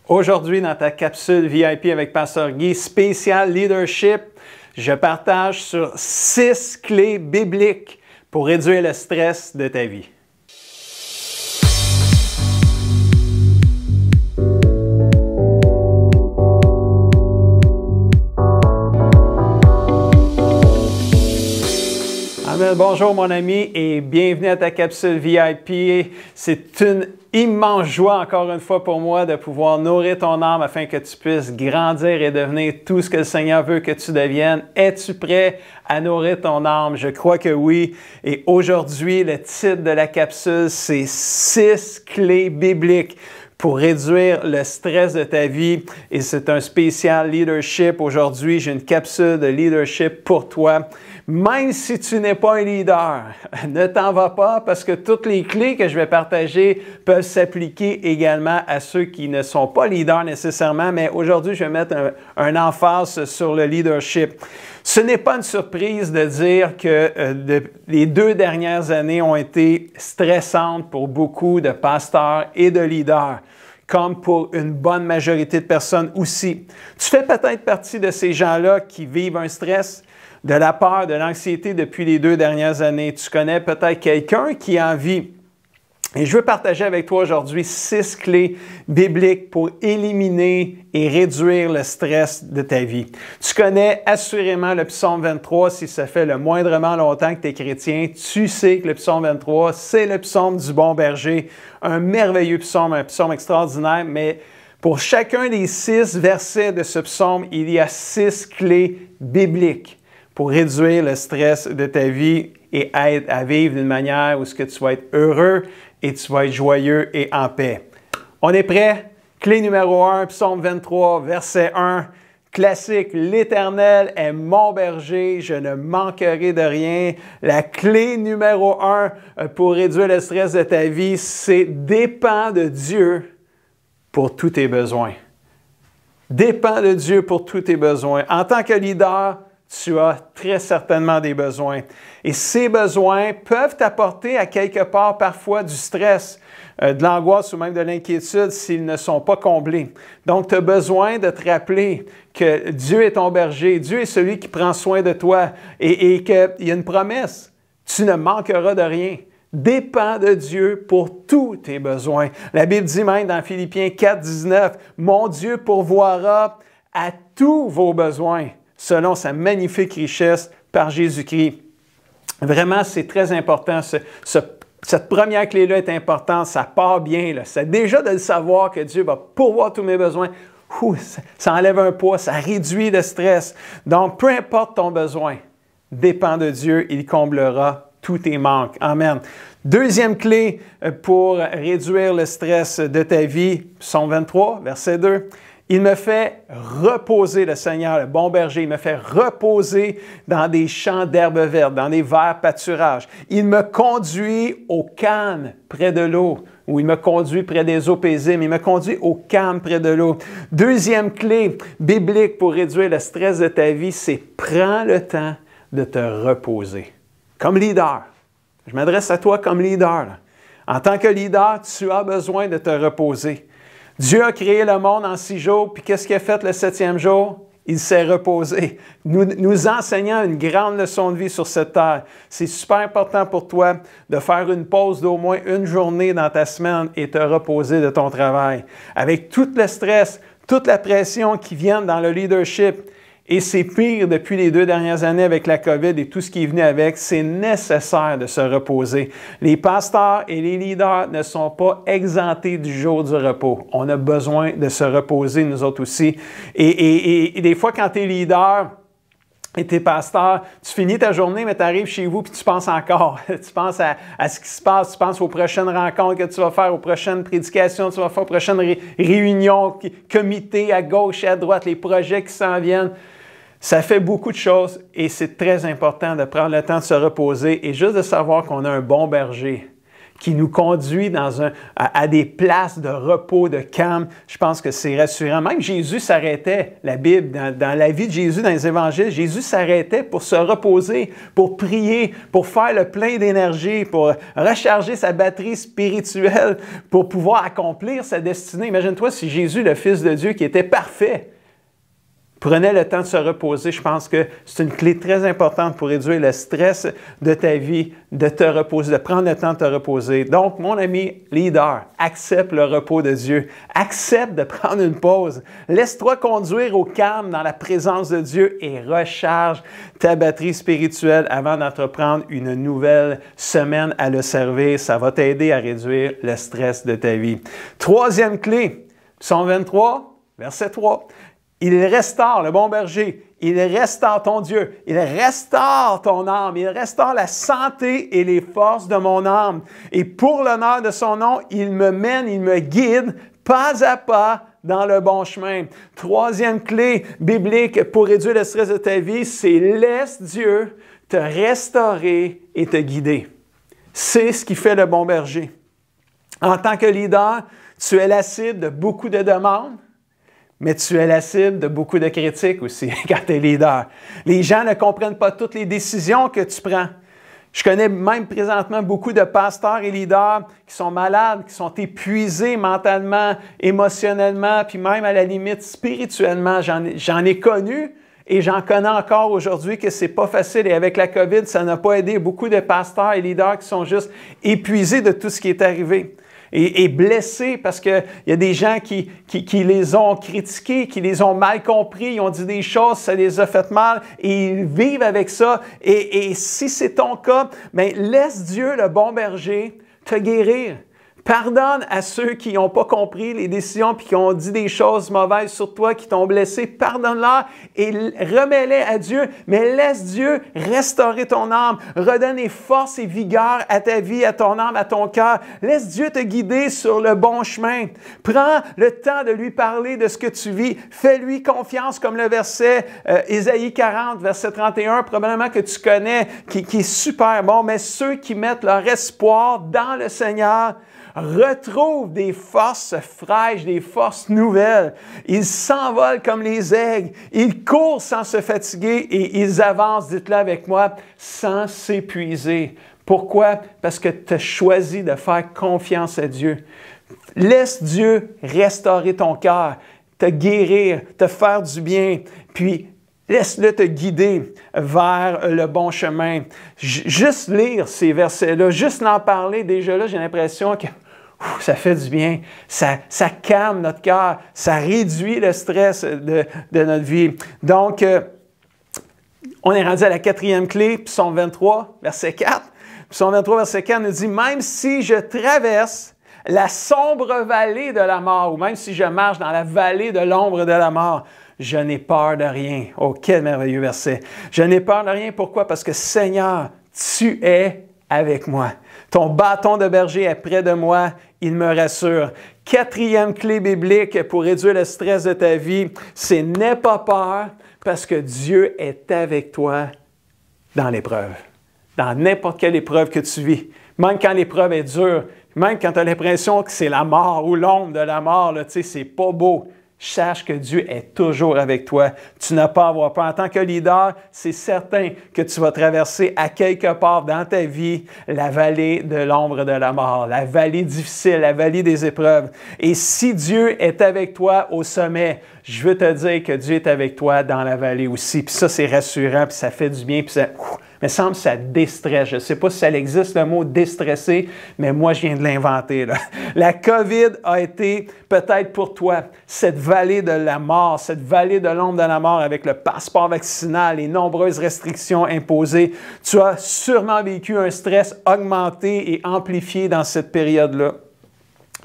Aujourd'hui, dans ta capsule VIP avec Pasteur Guy, spécial leadership, je partage sur 6 clés bibliques pour réduire le stress de ta vie. Bonjour mon ami et bienvenue à ta capsule VIP. C'est une immense joie encore une fois pour moi de pouvoir nourrir ton âme afin que tu puisses grandir et devenir tout ce que le Seigneur veut que tu deviennes. Es-tu prêt à nourrir ton âme? Je crois que oui. Et aujourd'hui, le titre de la capsule, c'est 6 clés bibliques pour réduire le stress de ta vie. Et c'est un spécial leadership. Aujourd'hui, j'ai une capsule de leadership pour toi. Même si tu n'es pas un leader, ne t'en vas pas parce que toutes les clés que je vais partager peuvent s'appliquer également à ceux qui ne sont pas leaders nécessairement. Mais aujourd'hui, je vais mettre un emphase sur le leadership. Ce n'est pas une surprise de dire que les 2 dernières années ont été stressantes pour beaucoup de pasteurs et de leaders, comme pour une bonne majorité de personnes aussi. Tu fais peut-être partie de ces gens-là qui vivent un stress, de la peur, de l'anxiété depuis les 2 dernières années. Tu connais peut-être quelqu'un qui en vit. Et je veux partager avec toi aujourd'hui 6 clés bibliques pour éliminer et réduire le stress de ta vie. Tu connais assurément le psaume 23, si ça fait le moindrement longtemps que tu es chrétien. Tu sais que le psaume 23, c'est le psaume du bon berger. Un merveilleux psaume, un psaume extraordinaire, mais pour chacun des 6 versets de ce psaume, il y a 6 clés bibliques pour réduire le stress de ta vie et à vivre d'une manière où tu vas être heureux et tu vas être joyeux et en paix. On est prêt? Clé numéro 1, psaume 23, verset 1. Classique, l'Éternel est mon berger, je ne manquerai de rien. La clé numéro 1 pour réduire le stress de ta vie, c'est dépends de Dieu pour tous tes besoins. Dépends de Dieu pour tous tes besoins. En tant que leader, tu as très certainement des besoins. Et ces besoins peuvent t'apporter à quelque part parfois du stress, de l'angoisse ou même de l'inquiétude s'ils ne sont pas comblés. Donc, tu as besoin de te rappeler que Dieu est ton berger, Dieu est celui qui prend soin de toi et qu'il y a une promesse. Tu ne manqueras de rien. Dépends de Dieu pour tous tes besoins. La Bible dit même dans Philippiens 4, 19, « Mon Dieu pourvoira à tous vos besoins, selon sa magnifique richesse par Jésus-Christ. » Vraiment, c'est très important. Cette première clé-là est importante. Ça part bien. C'est déjà de le savoir que Dieu va pourvoir tous mes besoins. Ça enlève un poids, ça réduit le stress. Donc, peu importe ton besoin, dépends de Dieu, il comblera tous tes manques. Amen. Deuxième clé pour réduire le stress de ta vie, psaume 23, verset 2. Il me fait reposer, le Seigneur, le bon berger, il me fait reposer dans des champs d'herbes vertes, dans des verts pâturages. Il me conduit au calme près de l'eau, ou il me conduit près des eaux paisibles, il me conduit au calme près de l'eau. Deuxième clé biblique pour réduire le stress de ta vie, c'est prends le temps de te reposer. Comme leader, je m'adresse à toi comme leader. En tant que leader, tu as besoin de te reposer. Dieu a créé le monde en 6 jours, puis qu'est-ce qu'il a fait le 7e jour? Il s'est reposé. Nous enseignant une grande leçon de vie sur cette terre. C'est super important pour toi de faire une pause d'au moins une journée dans ta semaine et te reposer de ton travail. Avec tout le stress, toute la pression qui vient dans le leadership, et c'est pire depuis les 2 dernières années avec la COVID et tout ce qui est venu avec, c'est nécessaire de se reposer. Les pasteurs et les leaders ne sont pas exemptés du jour du repos. On a besoin de se reposer, nous autres aussi. Et des fois, quand tu es leader et tu es pasteur, tu finis ta journée, mais tu arrives chez vous et tu penses encore. Tu penses à ce qui se passe, tu penses aux prochaines rencontres que tu vas faire, aux prochaines prédications que tu vas faire, aux prochaines réunions, comités à gauche et à droite, les projets qui s'en viennent. Ça fait beaucoup de choses et c'est très important de prendre le temps de se reposer et juste de savoir qu'on a un bon berger qui nous conduit à des places de repos, de calme. Je pense que c'est rassurant. Même Jésus s'arrêtait, la Bible, dans la vie de Jésus, dans les évangiles, Jésus s'arrêtait pour se reposer, pour prier, pour faire le plein d'énergie, pour recharger sa batterie spirituelle, pour pouvoir accomplir sa destinée. Imagine-toi si Jésus, le Fils de Dieu, qui était parfait, prenez le temps de se reposer. Je pense que c'est une clé très importante pour réduire le stress de ta vie, de te reposer, de prendre le temps de te reposer. Donc, mon ami leader, accepte le repos de Dieu. Accepte de prendre une pause. Laisse-toi conduire au calme dans la présence de Dieu et recharge ta batterie spirituelle avant d'entreprendre une nouvelle semaine à le servir. Ça va t'aider à réduire le stress de ta vie. Troisième clé, Psaume 23, verset 3. Il restaure, le bon berger, il restaure ton Dieu, il restaure ton âme, il restaure la santé et les forces de mon âme. Et pour l'honneur de son nom, il me mène, il me guide pas à pas dans le bon chemin. Troisième clé biblique pour réduire le stress de ta vie, c'est laisse Dieu te restaurer et te guider. C'est ce qui fait le bon berger. En tant que leader, tu es la cible de beaucoup de demandes, mais tu es la cible de beaucoup de critiques aussi quand tu es leader. Les gens ne comprennent pas toutes les décisions que tu prends. Je connais même présentement beaucoup de pasteurs et leaders qui sont malades, qui sont épuisés mentalement, émotionnellement, puis même à la limite spirituellement. J'en ai connu et j'en connais encore aujourd'hui que c'est pas facile. Et avec la COVID, ça n'a pas aidé beaucoup de pasteurs et leaders qui sont juste épuisés de tout ce qui est arrivé. Et blessés parce qu'il y a des gens qui les ont critiqués, qui les ont mal compris, ils ont dit des choses, ça les a fait mal et ils vivent avec ça. Et si c'est ton cas, bien, laisse Dieu, le bon berger, te guérir. Pardonne à ceux qui n'ont pas compris les décisions puis qui ont dit des choses mauvaises sur toi, qui t'ont blessé. Pardonne-leur et remets-les à Dieu. Mais laisse Dieu restaurer ton âme. Redonne force et vigueur à ta vie, à ton âme, à ton cœur. Laisse Dieu te guider sur le bon chemin. Prends le temps de lui parler de ce que tu vis. Fais-lui confiance comme le verset Ésaïe 40, verset 31, probablement que tu connais, qui est super bon. Mais ceux qui mettent leur espoir dans le Seigneur retrouvent des forces fraîches, des forces nouvelles. Ils s'envolent comme les aigles. Ils courent sans se fatiguer et ils avancent, dites-le avec moi, sans s'épuiser. Pourquoi? Parce que tu as choisi de faire confiance à Dieu. Laisse Dieu restaurer ton cœur, te guérir, te faire du bien, puis laisse-le te guider vers le bon chemin. Juste lire ces versets-là, juste en parler, déjà là, j'ai l'impression que ça fait du bien, ça calme notre cœur, ça réduit le stress de notre vie. Donc, on est rendu à la quatrième clé, Psaume 23, verset 4. Psaume 23, verset 4 nous dit « Même si je traverse la sombre vallée de la mort, ou même si je marche dans la vallée de l'ombre de la mort, je n'ai peur de rien. » Oh, quel merveilleux verset. Je n'ai peur de rien. Pourquoi? Parce que Seigneur, tu es avec moi. Ton bâton de berger est près de moi, il me rassure. Quatrième clé biblique pour réduire le stress de ta vie, c'est n'aie pas peur parce que Dieu est avec toi dans l'épreuve. Dans n'importe quelle épreuve que tu vis. Même quand l'épreuve est dure, même quand tu as l'impression que c'est la mort ou l'ombre de la mort, là, tu sais, c'est pas beau. Sache que Dieu est toujours avec toi. Tu n'as pas à avoir peur. En tant que leader, c'est certain que tu vas traverser à quelque part dans ta vie la vallée de l'ombre de la mort, la vallée difficile, la vallée des épreuves. Et si Dieu est avec toi au sommet, je veux te dire que Dieu est avec toi dans la vallée aussi. Puis ça, c'est rassurant, puis ça fait du bien, puis ça... Il me semble que ça déstresse. Je ne sais pas si ça existe, le mot « déstresser », mais moi, je viens de l'inventer. La COVID a été peut-être pour toi cette vallée de la mort, cette vallée de l'ombre de la mort avec le passeport vaccinal, les nombreuses restrictions imposées. Tu as sûrement vécu un stress augmenté et amplifié dans cette période-là.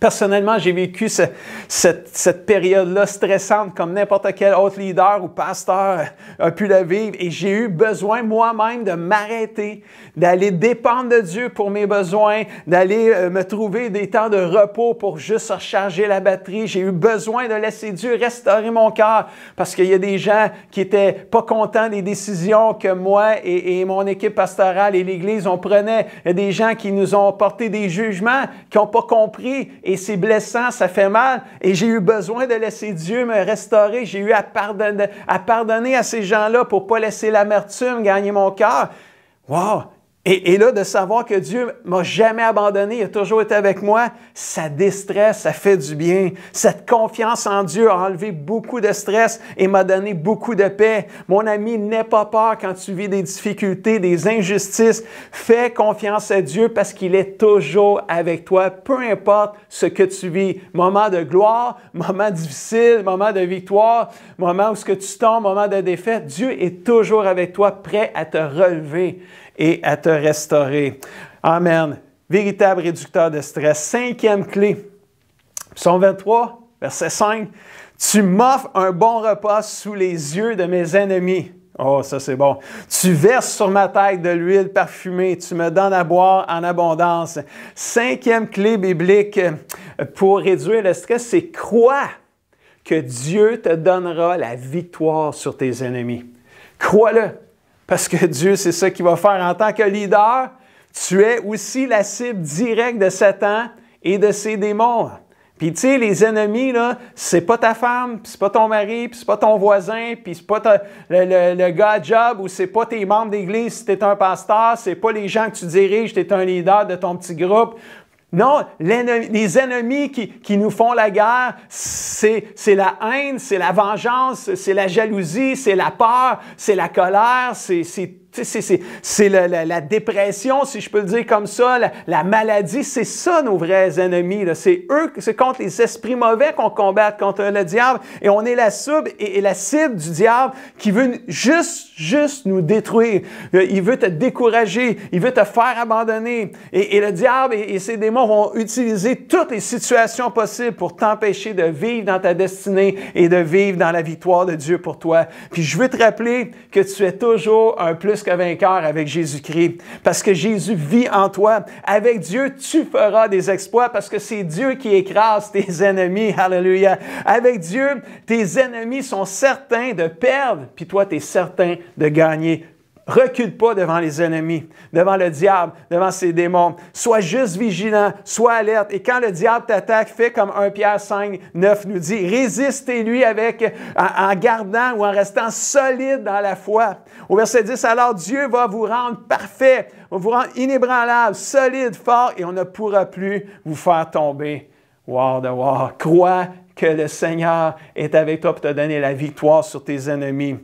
Personnellement, j'ai vécu cette période-là stressante comme n'importe quel autre leader ou pasteur a pu la vivre. Et j'ai eu besoin moi-même de m'arrêter, d'aller dépendre de Dieu pour mes besoins, d'aller me trouver des temps de repos pour juste recharger la batterie. J'ai eu besoin de laisser Dieu restaurer mon cœur parce qu'il y a des gens qui étaient pas contents des décisions que moi et mon équipe pastorale et l'Église on prenait. Il y a des gens qui nous ont porté des jugements, qui n'ont pas compris. Et c'est blessant, ça fait mal. Et j'ai eu besoin de laisser Dieu me restaurer. J'ai eu à pardonner à ces gens-là pour ne pas laisser l'amertume gagner mon cœur. Wow! Et là, de savoir que Dieu m'a jamais abandonné, il a toujours été avec moi, ça déstresse, ça fait du bien. Cette confiance en Dieu a enlevé beaucoup de stress et m'a donné beaucoup de paix. Mon ami, n'aie pas peur quand tu vis des difficultés, des injustices. Fais confiance à Dieu parce qu'il est toujours avec toi, peu importe ce que tu vis. Moment de gloire, moment difficile, moment de victoire, moment où ce que tu tombes, moment de défaite. Dieu est toujours avec toi, prêt à te relever et à te restaurer. Amen. Véritable réducteur de stress. 5e clé. Psaume 23, verset 5. Tu m'offres un bon repas sous les yeux de mes ennemis. Oh, ça c'est bon. Tu verses sur ma tête de l'huile parfumée. Tu me donnes à boire en abondance. 5e clé biblique pour réduire le stress, c'est crois que Dieu te donnera la victoire sur tes ennemis. Crois-le. Parce que Dieu, c'est ça qu'il va faire. En tant que leader, tu es aussi la cible directe de Satan et de ses démons. Puis tu sais, les ennemis, là, c'est pas ta femme, puis c'est pas ton mari, puis c'est pas ton voisin, puis c'est pas le gars à job, ou c'est pas tes membres d'église si tu es un pasteur, c'est pas les gens que tu diriges, tu es un leader de ton petit groupe. Non, les ennemis qui nous font la guerre, c'est la haine, c'est la vengeance, c'est la jalousie, c'est la peur, c'est la colère, c'est la dépression, si je peux le dire comme ça, la maladie. C'est ça nos vrais ennemis. C'est eux, c'est contre les esprits mauvais qu'on combat, contre le diable. Et on est la cible et la cible du diable qui veut juste nous détruire. Il veut te décourager, il veut te faire abandonner. Et le diable et ses démons vont utiliser toutes les situations possibles pour t'empêcher de vivre dans ta destinée et de vivre dans la victoire de Dieu pour toi. Puis je veux te rappeler que tu es toujours un plus que vainqueur avec Jésus-Christ. Parce que Jésus vit en toi. Avec Dieu, tu feras des exploits parce que c'est Dieu qui écrase tes ennemis. Alléluia. Avec Dieu, tes ennemis sont certains de perdre, puis toi, tu es certain de gagner. Recule pas devant les ennemis, devant le diable, devant ses démons. Sois juste vigilant, sois alerte. Et quand le diable t'attaque, fais comme 1 Pierre 5, 9 nous dit, résistez-lui en gardant ou en restant solide dans la foi. Au verset 10, alors Dieu va vous rendre parfait, va vous rendre inébranlable, solide, fort, et on ne pourra plus vous faire tomber. Wow, de wow. Crois que le Seigneur est avec toi pour te donner la victoire sur tes ennemis.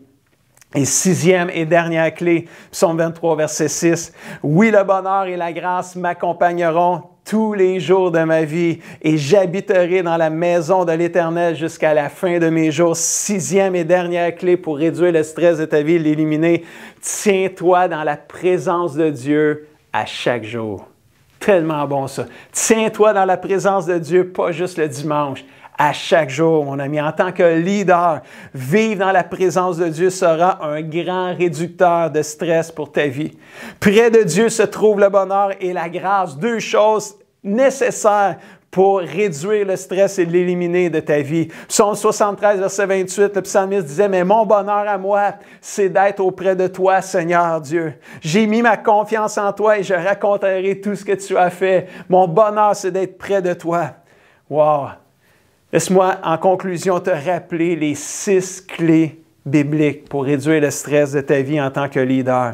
Et 6e et dernière clé, Psaume 23, verset 6. Oui, le bonheur et la grâce m'accompagneront tous les jours de ma vie et j'habiterai dans la maison de l'Éternel jusqu'à la fin de mes jours. 6e et dernière clé pour réduire le stress de ta vie, l'éliminer. Tiens-toi dans la présence de Dieu à chaque jour. Tellement bon ça. Tiens-toi dans la présence de Dieu, pas juste le dimanche. À chaque jour, mon ami, en tant que leader, vivre dans la présence de Dieu sera un grand réducteur de stress pour ta vie. Près de Dieu se trouve le bonheur et la grâce, 2 choses nécessaires pour réduire le stress et l'éliminer de ta vie. Psaume 73, verset 28, le psalmiste disait, « Mais mon bonheur à moi, c'est d'être auprès de toi, Seigneur Dieu. J'ai mis ma confiance en toi et je raconterai tout ce que tu as fait. Mon bonheur, c'est d'être près de toi. » Wow! Laisse-moi, en conclusion, te rappeler les 6 clés bibliques pour réduire le stress de ta vie en tant que leader.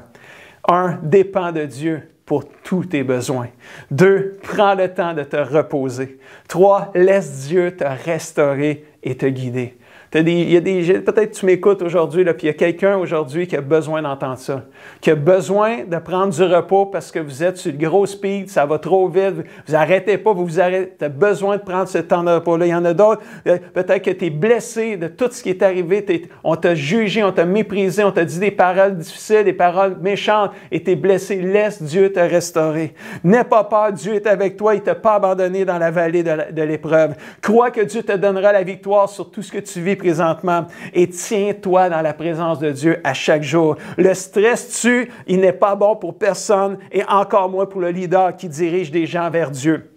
1. Dépends de Dieu pour tous tes besoins. 2. Prends le temps de te reposer. 3. Laisse Dieu te restaurer. et te guider. Peut-être tu m'écoutes aujourd'hui, puis il y a quelqu'un aujourd'hui qui a besoin d'entendre ça, qui a besoin de prendre du repos parce que vous êtes sur le gros speed, ça va trop vite, vous n'arrêtez pas, vous arrêtez, tu as besoin de prendre ce temps de repos-là. Il y en a d'autres, peut-être que tu es blessé de tout ce qui est arrivé, on t'a jugé, on t'a méprisé, on t'a dit des paroles difficiles, des paroles méchantes, et tu es blessé. Laisse Dieu te restaurer. N'aie pas peur, Dieu est avec toi, il ne t'a pas abandonné dans la vallée de l'épreuve. Crois que Dieu te donnera la victoire sur tout ce que tu vis présentement et tiens-toi dans la présence de Dieu à chaque jour. Le stress tue, il n'est pas bon pour personne et encore moins pour le leader qui dirige des gens vers Dieu.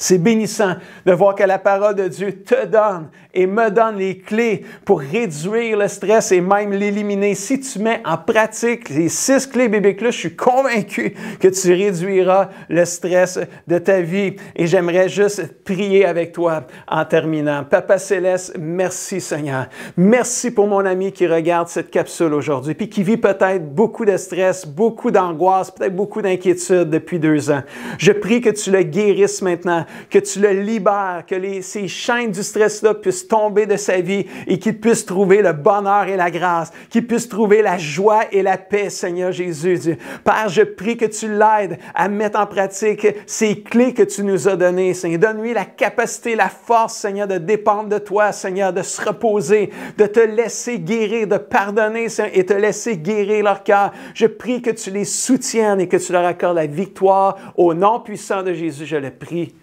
C'est bénissant de voir que la parole de Dieu te donne et me donne les clés pour réduire le stress et même l'éliminer. Si tu mets en pratique les 6 clés bibliques-là, je suis convaincu que tu réduiras le stress de ta vie. Et j'aimerais juste prier avec toi en terminant. Papa Céleste, merci Seigneur. Merci pour mon ami qui regarde cette capsule aujourd'hui puis qui vit peut-être beaucoup de stress, beaucoup d'angoisse, peut-être beaucoup d'inquiétude depuis 2 ans. Je prie que tu le guérisses maintenant, que tu le libères, que ces chaînes du stress-là puissent tomber de sa vie et qu'il puisse trouver le bonheur et la grâce, qu'il puisse trouver la joie et la paix, Seigneur Jésus. Père, je prie que tu l'aides à mettre en pratique ces clés que tu nous as données, Seigneur. Donne-lui la capacité, la force, Seigneur, de dépendre de toi, Seigneur, de se reposer, de te laisser guérir, de pardonner, Seigneur, et te laisser guérir leur cœur. Je prie que tu les soutiennes et que tu leur accordes la victoire. Au nom puissant de Jésus, je le prie.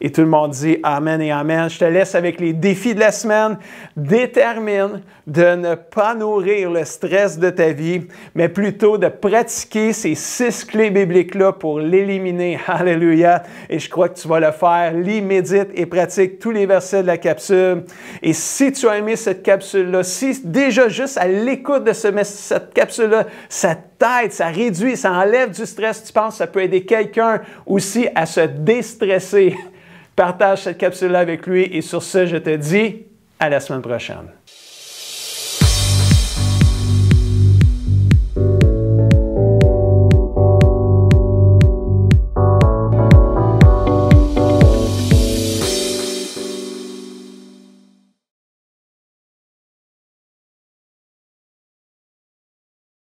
Et tout le monde dit Amen et Amen. Je te laisse avec les défis de la semaine. Détermine de ne pas nourrir le stress de ta vie, mais plutôt de pratiquer ces 6 clés bibliques-là pour l'éliminer. Alléluia. Et je crois que tu vas le faire. Lis, médite et pratique tous les versets de la capsule. Et si tu as aimé cette capsule-là, si déjà juste à l'écoute de cette capsule-là, ça t'aide, ça réduit, ça enlève du stress, tu penses que ça peut aider quelqu'un aussi à se déstresser. Partage cette capsule-là avec lui et sur ce, je te dis à la semaine prochaine.